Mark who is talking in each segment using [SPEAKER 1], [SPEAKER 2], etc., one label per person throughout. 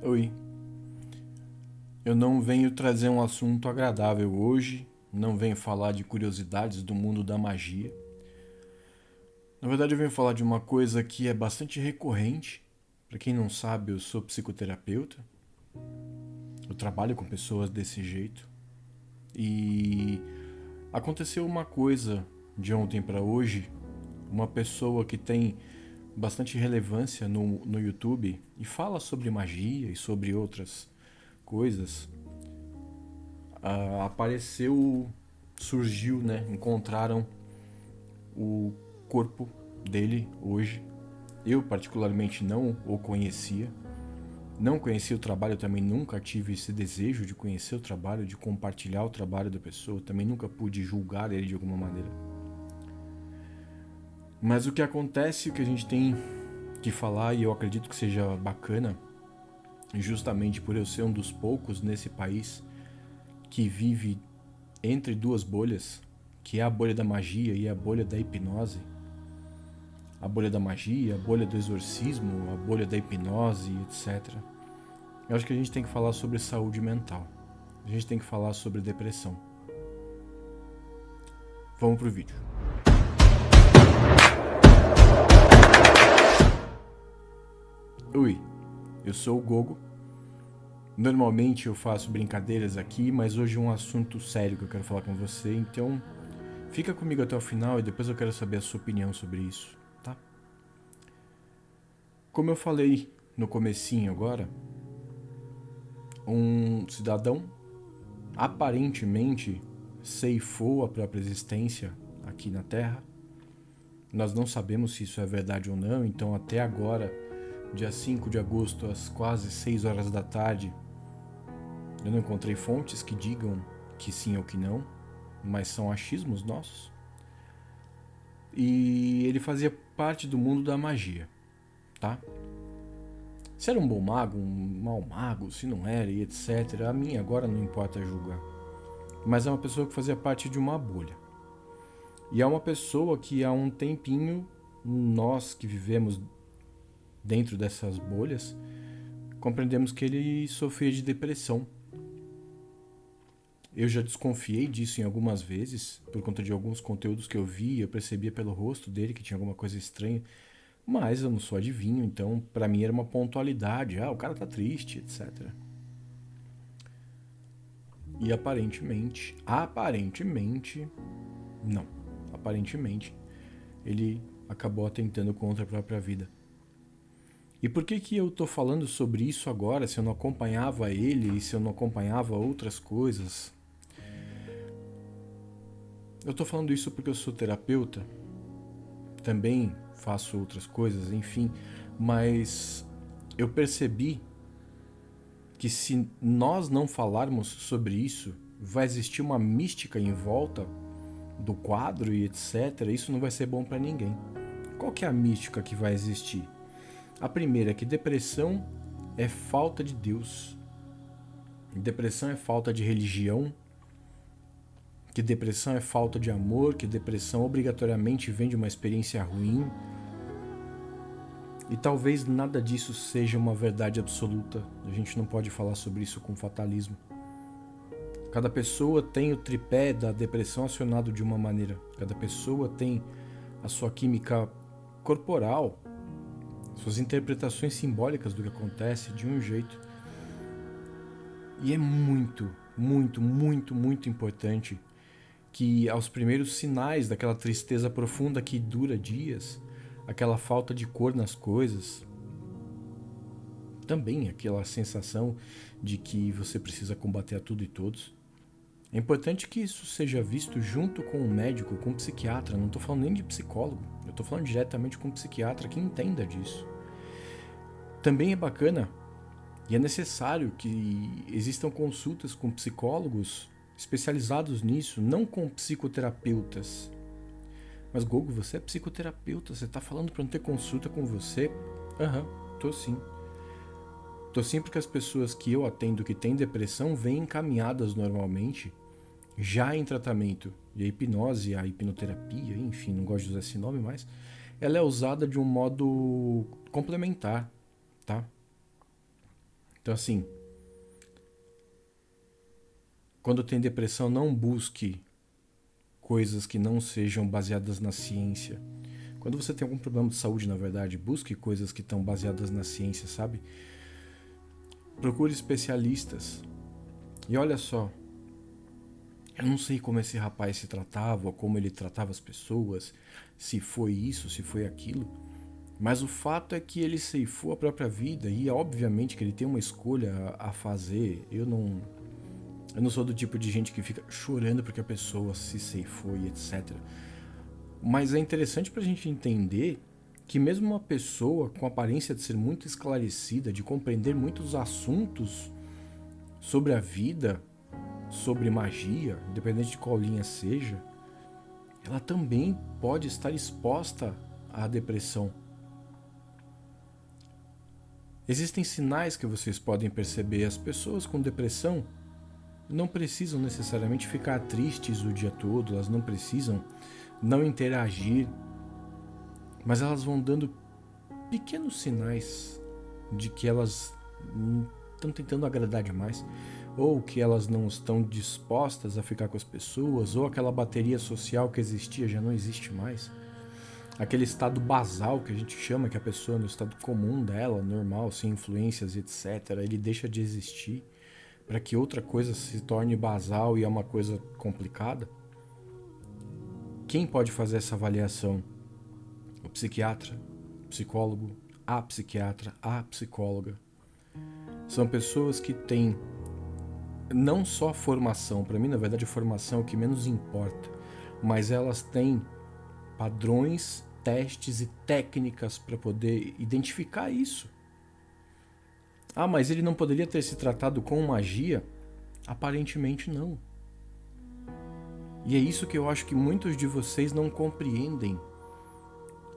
[SPEAKER 1] Oi, eu não venho trazer um assunto agradável hoje, não venho falar de curiosidades do mundo da magia. Na verdade, eu venho falar de uma coisa que é bastante recorrente. Para quem não sabe, eu sou psicoterapeuta, eu trabalho com pessoas desse jeito e aconteceu uma coisa de ontem para hoje. Uma pessoa que tem bastante relevância no YouTube e fala sobre magia e sobre outras coisas apareceu, surgiu, né? Encontraram o corpo dele hoje. Eu particularmente não o conhecia. Não conhecia o trabalho, eu também nunca tive esse desejo de conhecer o trabalho, de compartilhar o trabalho da pessoa. Também nunca pude julgar ele de alguma maneira. Mas o que acontece, o que a gente tem que falar, e eu acredito que seja bacana, justamente por eu ser um dos poucos nesse país que vive entre duas bolhas, que é a bolha da magia e a bolha da hipnose, a bolha da magia, a bolha do exorcismo, a bolha da hipnose, etc. Eu acho que a gente tem que falar sobre saúde mental. A gente tem que falar sobre depressão. Vamos pro vídeo. Oi, eu sou o Gogo. Normalmente eu faço brincadeiras aqui, mas hoje é um assunto sério que eu quero falar com você, então fica comigo até o final e depois eu quero saber a sua opinião sobre isso, tá? Como eu falei no comecinho agora, um cidadão aparentemente ceifou a própria existência aqui na Terra. Nós não sabemos se isso é verdade ou não, então até agora, dia 5 de agosto, às quase 6 horas da tarde, eu não encontrei fontes que digam que sim ou que não, mas são achismos nossos. E ele fazia parte do mundo da magia, tá? Se era um bom mago, um mau mago, se não era e etc. A mim agora não importa julgar. Mas é uma pessoa que fazia parte de uma bolha. E é uma pessoa que há um tempinho, nós que vivemos dentro dessas bolhas, compreendemos que ele sofria de depressão. Eu já desconfiei disso em algumas vezes, por conta de alguns conteúdos que eu vi, eu percebia pelo rosto dele que tinha alguma coisa estranha, mas eu não sou adivinho, então pra mim era uma pontualidade, o cara tá triste, etc. E não. Aparentemente, ele acabou atentando contra a própria vida. E por que eu tô falando sobre isso agora, se eu não acompanhava ele e se eu não acompanhava outras coisas? Eu tô falando isso porque eu sou terapeuta, também faço outras coisas, enfim, mas eu percebi que se nós não falarmos sobre isso, vai existir uma mística em volta do quadro e etc. Isso não vai ser bom para ninguém. Qual que é a mística que vai existir? A primeira é que depressão é falta de Deus. Depressão é falta de religião, que depressão é falta de amor, que depressão obrigatoriamente vem de uma experiência ruim. E talvez nada disso seja uma verdade absoluta. A gente não pode falar sobre isso com fatalismo. Cada pessoa tem o tripé da depressão acionado de uma maneira. Cada pessoa tem a sua química corporal, suas interpretações simbólicas do que acontece de um jeito. E é muito, muito, muito, muito importante que aos primeiros sinais daquela tristeza profunda que dura dias, aquela falta de cor nas coisas, também aquela sensação de que você precisa combater a tudo e todos. É importante que isso seja visto junto com um médico, com um psiquiatra. Não estou falando nem de psicólogo, eu estou falando diretamente com um psiquiatra que entenda disso. Também é bacana e é necessário que existam consultas com psicólogos especializados nisso, não com psicoterapeutas. Mas Gogo, você é psicoterapeuta, você está falando para não ter consulta com você? Aham, tô sim. Tô sim porque as pessoas que eu atendo que têm depressão vêm encaminhadas normalmente, já em tratamento. E a hipnose, a hipnoterapia, enfim, não gosto de usar esse nome, mas ela é usada de um modo complementar, tá? Então, assim, quando tem depressão, não busque coisas que não sejam baseadas na ciência. Quando você tem algum problema de saúde, na verdade, busque coisas que estão baseadas na ciência, sabe? Procure especialistas. E olha só, eu não sei como esse rapaz se tratava, ou como ele tratava as pessoas, se foi isso, se foi aquilo, mas o fato é que ele ceifou a própria vida e obviamente que ele tem uma escolha a fazer. Eu não sou do tipo de gente que fica chorando porque a pessoa se ceifou e etc. Mas é interessante pra gente entender que mesmo uma pessoa com aparência de ser muito esclarecida, de compreender muitos assuntos sobre a vida, sobre magia, independente de qual linha seja, ela também pode estar exposta à depressão. Existem sinais que vocês podem perceber. As pessoas com depressão não precisam necessariamente ficar tristes o dia todo, elas não precisam não interagir, mas elas vão dando pequenos sinais de que elas estão tentando agradar demais, ou que elas não estão dispostas a ficar com as pessoas, ou aquela bateria social que existia já não existe mais. Aquele estado basal que a gente chama, que a pessoa no estado comum dela, normal, sem influências, etc., ele deixa de existir para que outra coisa se torne basal e é uma coisa complicada. Quem pode fazer essa avaliação? O psiquiatra, o psicólogo, a psiquiatra, a psicóloga. São pessoas que têm não só formação, para mim na verdade a formação é o que menos importa, mas elas têm padrões, testes e técnicas para poder identificar isso. Ah, mas ele não poderia ter se tratado com magia? Aparentemente não. E é isso que eu acho que muitos de vocês não compreendem.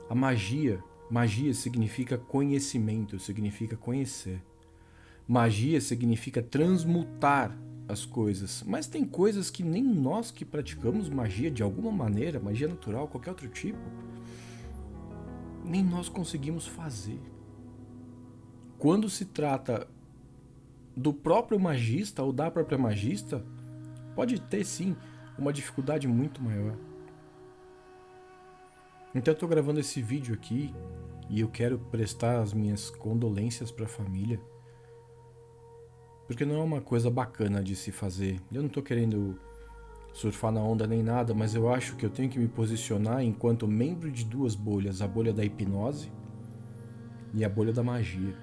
[SPEAKER 1] A magia significa conhecimento, significa conhecer. Magia significa transmutar as coisas, mas tem coisas que nem nós que praticamos magia de alguma maneira, magia natural, qualquer outro tipo, nem nós conseguimos fazer. Quando se trata do próprio magista ou da própria magista, pode ter sim uma dificuldade muito maior. Então eu estou gravando esse vídeo aqui e eu quero prestar as minhas condolências para a família, porque não é uma coisa bacana de se fazer. Eu não estou querendo surfar na onda nem nada, mas eu acho que eu tenho que me posicionar enquanto membro de duas bolhas, a bolha da hipnose e a bolha da magia.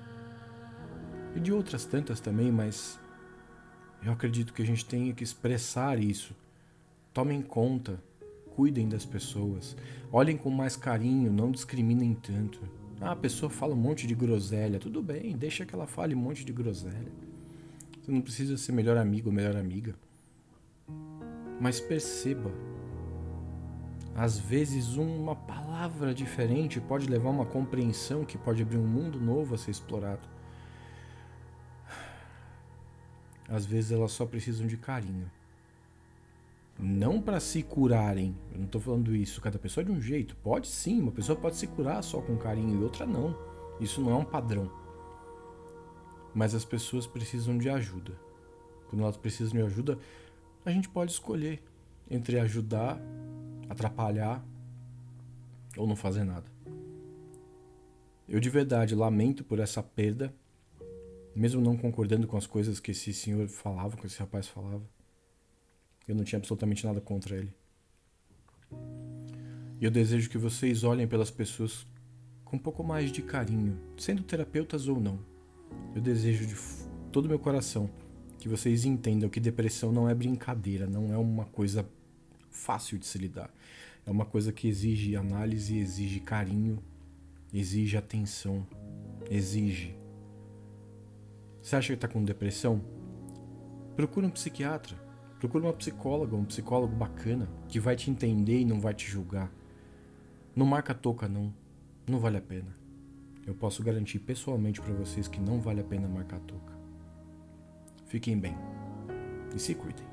[SPEAKER 1] E de outras tantas também, mas eu acredito que a gente tem que expressar isso. Tomem conta, cuidem das pessoas, olhem com mais carinho, não discriminem tanto. Ah, a pessoa fala um monte de groselha, tudo bem, deixa que ela fale um monte de groselha. Você não precisa ser melhor amigo ou melhor amiga. Mas perceba, às vezes uma palavra diferente pode levar a uma compreensão que pode abrir um mundo novo a ser explorado. Às vezes elas só precisam de carinho. Não para se curarem, eu não estou falando isso, cada pessoa é de um jeito. Pode sim, uma pessoa pode se curar só com carinho e outra não. Isso não é um padrão. Mas as pessoas precisam de ajuda. Quando elas precisam de ajuda, a gente pode escolher entre ajudar, atrapalhar ou não fazer nada. Eu de verdade lamento por essa perda, mesmo não concordando com as coisas que esse senhor falava, que esse rapaz falava. Eu não tinha absolutamente nada contra ele. E eu desejo que vocês olhem pelas pessoas com um pouco mais de carinho, sendo terapeutas ou não. Eu desejo de todo o meu coração que vocês entendam que depressão não é brincadeira, não é uma coisa fácil de se lidar. É uma coisa que exige análise, exige carinho, exige atenção, exige. Você acha que está com depressão? Procura um psiquiatra, procura uma psicóloga, um psicólogo bacana, que vai te entender e não vai te julgar. Não marca toca não, não vale a pena. Eu posso garantir pessoalmente para vocês que não vale a pena marcar toca. Fiquem bem e se cuidem.